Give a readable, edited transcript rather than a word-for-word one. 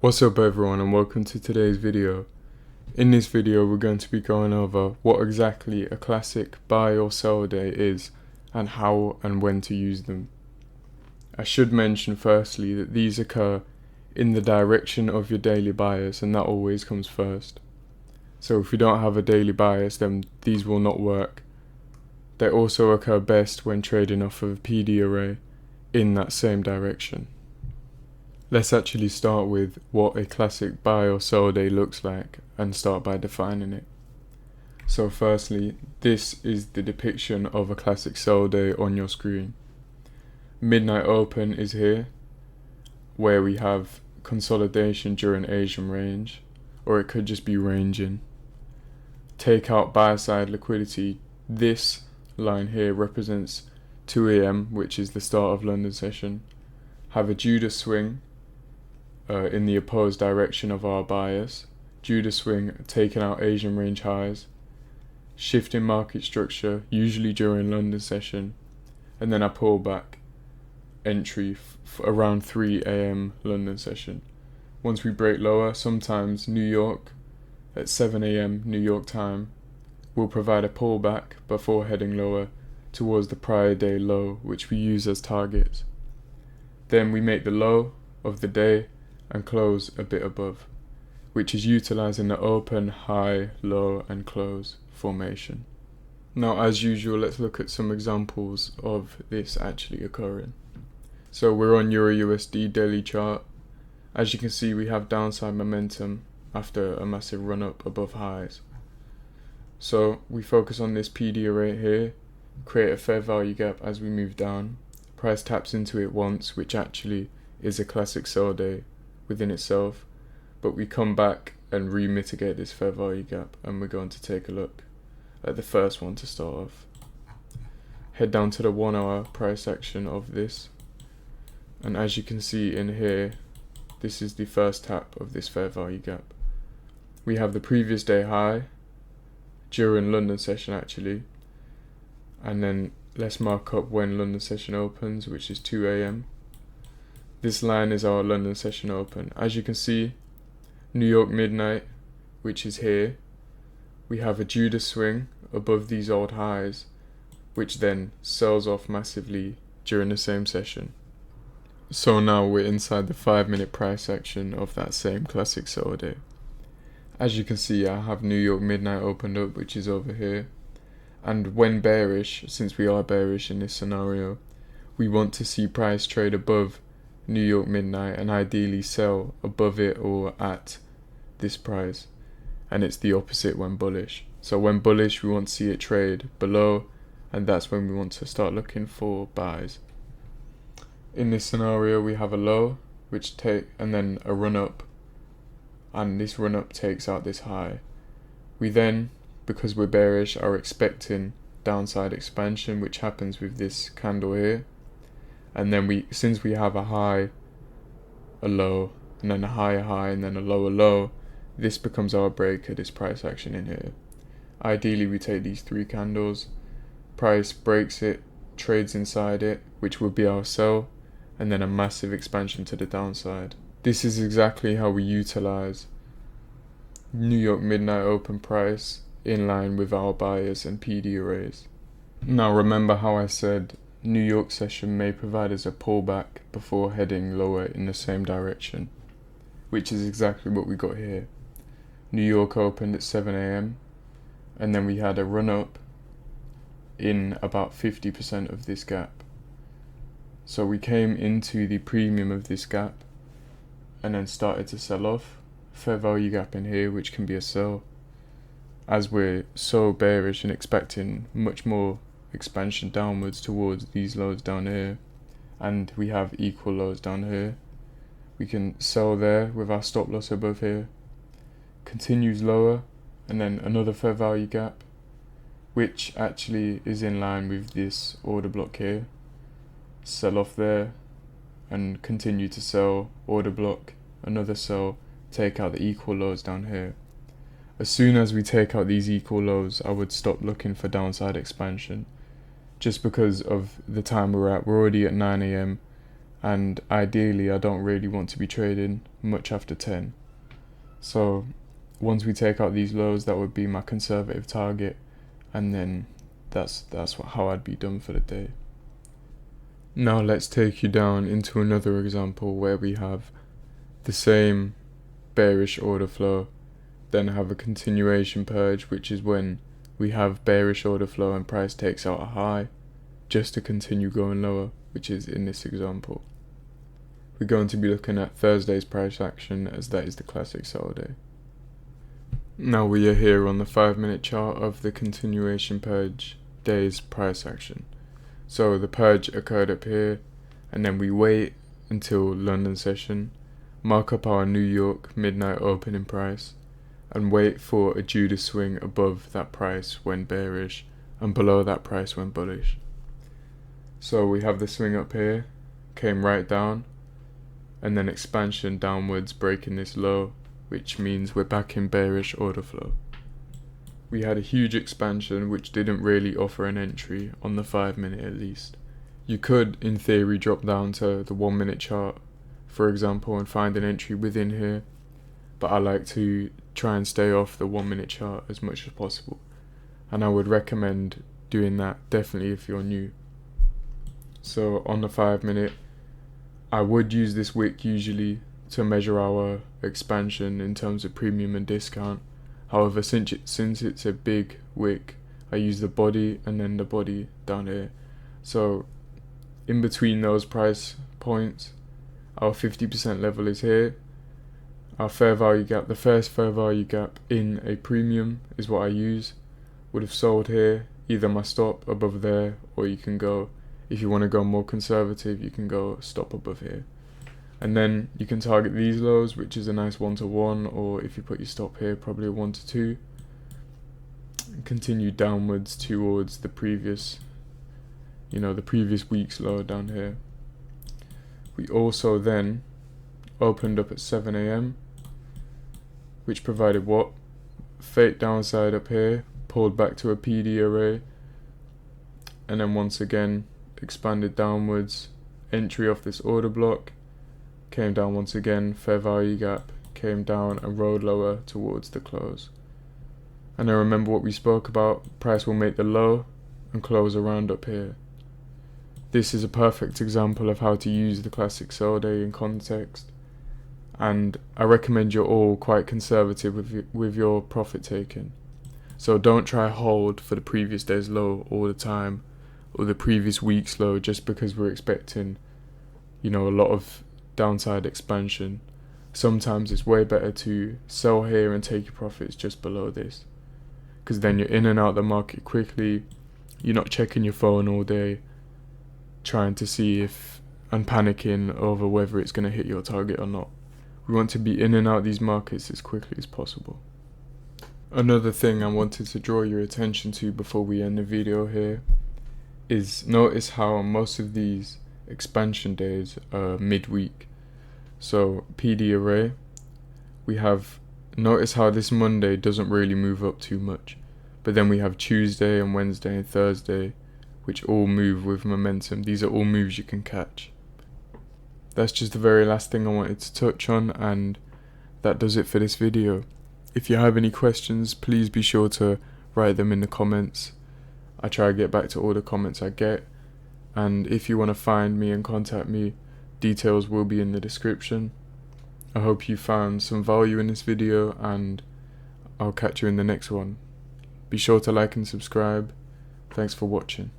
What's up everyone, and welcome to today's video. In this video we're going to be going over what exactly a classic buy or sell day is and how and when to use them. I should mention firstly that these occur in the direction of your daily bias, and that always comes first. So if you don't have a daily bias, then these will not work. They also occur best when trading off of a PD array in that same direction. Let's actually start with what a classic buy or sell day looks like and start by defining it. So firstly, this is the depiction of a classic sell day on your screen. Midnight open is here, where we have consolidation during Asian range, or it could just be ranging. Take out buy side liquidity. This line here represents 2 AM, which is the start of London session. Have a Judas swing in the opposed direction of our bias. Judas swing taking out Asian range highs, shifting market structure usually during London session, and then a pullback entry around 3 AM London session. Once we break lower, sometimes New York at 7 AM New York time will provide a pullback before heading lower towards the prior day low, which we use as targets. Then we make the low of the day and close a bit above, which is utilizing the open, high, low and close formation. Now as usual, let's look at some examples of this actually occurring. So we're on EURUSD daily chart. As you can see, we have downside momentum after a massive run up above highs. So we focus on this PD array here, create a fair value gap as we move down. Price taps into it once, which actually is a classic sell day within itself, but we come back and re-mitigate this fair value gap, and we're going to take a look at the first one to start off. Head down to the 1 hour price action of this, and as you can see in here, this is the first tap of this fair value gap. We have the previous day high during London session actually, and then let's mark up when London session opens, which is 2 AM. This line is our London session open. As you can see, New York midnight, which is here, we have a Judas swing above these old highs, which then sells off massively during the same session. So now we're inside the 5-minute price action of that same classic sell day. As you can see, I have New York midnight opened up, which is over here. And when bearish, since we are bearish in this scenario, we want to see price trade above New York midnight and ideally sell above it or at this price. And it's the opposite when bullish. So when bullish, we want to see it trade below, and that's when we want to start looking for buys. In this scenario, we have a low and then a run up, and this run up takes out this high. We then, because we're bearish, are expecting downside expansion, which happens with this candle here. And then since we have a high, a low, and then a higher high, and then a lower low, this becomes our break at this price action in here. Ideally, we take these 3 candles, price breaks it, trades inside it, which will be our sell, and then a massive expansion to the downside. This is exactly how we utilize New York midnight open price in line with our bias and PD arrays. Now remember how I said New York session may provide us a pullback before heading lower in the same direction, which is exactly what we got here. New York opened at 7 AM, and then we had a run up in about 50% of this gap. So we came into the premium of this gap and then started to sell off. Fair value gap in here, which can be a sell, as we're so bearish and expecting much more expansion downwards towards these lows down here, and we have equal lows down here. We can sell there with our stop loss above here, continues lower, and then another fair value gap, which actually is in line with this order block here. Sell off there and continue to sell, order block, another sell, take out the equal lows down here. As soon as we take out these equal lows, I would stop looking for downside expansion, just because of the time we're at. We're already at 9 AM, and ideally I don't really want to be trading much after 10. So once we take out these lows, that would be my conservative target, and then that's how I'd be done for the day. Now let's take you down into another example where we have the same bearish order flow, then have a continuation purge, which is when we have bearish order flow and price takes out a high just to continue going lower, which is in this example. We're going to be looking at Thursday's price action, as that is the classic sell day. Now we are here on the 5-minute chart of the continuation purge day's price action. So the purge occurred up here, and then we wait until London session, mark up our New York midnight opening price, and wait for a Judas swing above that price when bearish and below that price when bullish. So we have the swing up here, came right down, and then expansion downwards, breaking this low, which means we're back in bearish order flow. We had a huge expansion which didn't really offer an entry on the 5-minute at least. You could in theory drop down to the 1-minute chart, for example, and find an entry within here, but I like to try and stay off the 1-minute chart as much as possible, and I would recommend doing that definitely if you're new. So on the 5-minute, I would use this wick usually to measure our expansion in terms of premium and discount. However, since it's a big wick, I use the body and then the body down here. So in between those price points, our 50% level is here. Our fair value gap, the first fair value gap in a premium is what I use. Would have sold here, either my stop above there, or you can go, if you want to go more conservative, you can go stop above here. And then you can target these lows, which is a nice 1-to-1, or if you put your stop here, probably a 1-to-2. And continue downwards towards the previous, the previous week's low down here. We also then opened up at 7 AM, which provided what? Fake downside up here, pulled back to a PD array, and then once again expanded downwards, entry off this order block, came down once again, fair value gap, came down and rode lower towards the close. And then remember what we spoke about, price will make the low and close around up here. This is a perfect example of how to use the classic sell day in context, and I recommend you're all quite conservative with your profit taking. So don't try hold for the previous day's low all the time, or the previous week's low, just because we're expecting a lot of downside expansion. Sometimes it's way better to sell here and take your profits just below this, because then you're in and out the market quickly. You're not checking your phone all day trying to see if and panicking over whether it's going to hit your target or not. We want to be in and out these markets as quickly as possible. Another thing I wanted to draw your attention to before we end the video here is notice how on most of these expansion days are midweek. So PD array, we have, notice how this Monday doesn't really move up too much, but then we have Tuesday and Wednesday and Thursday, which all move with momentum. These are all moves you can catch. That's just the very last thing I wanted to touch on, and that does it for this video. If you have any questions, please be sure to write them in the comments. I try to get back to all the comments I get, and if you want to find me and contact me, details will be in the description. I hope you found some value in this video, and I'll catch you in the next one. Be sure to like and subscribe. Thanks for watching.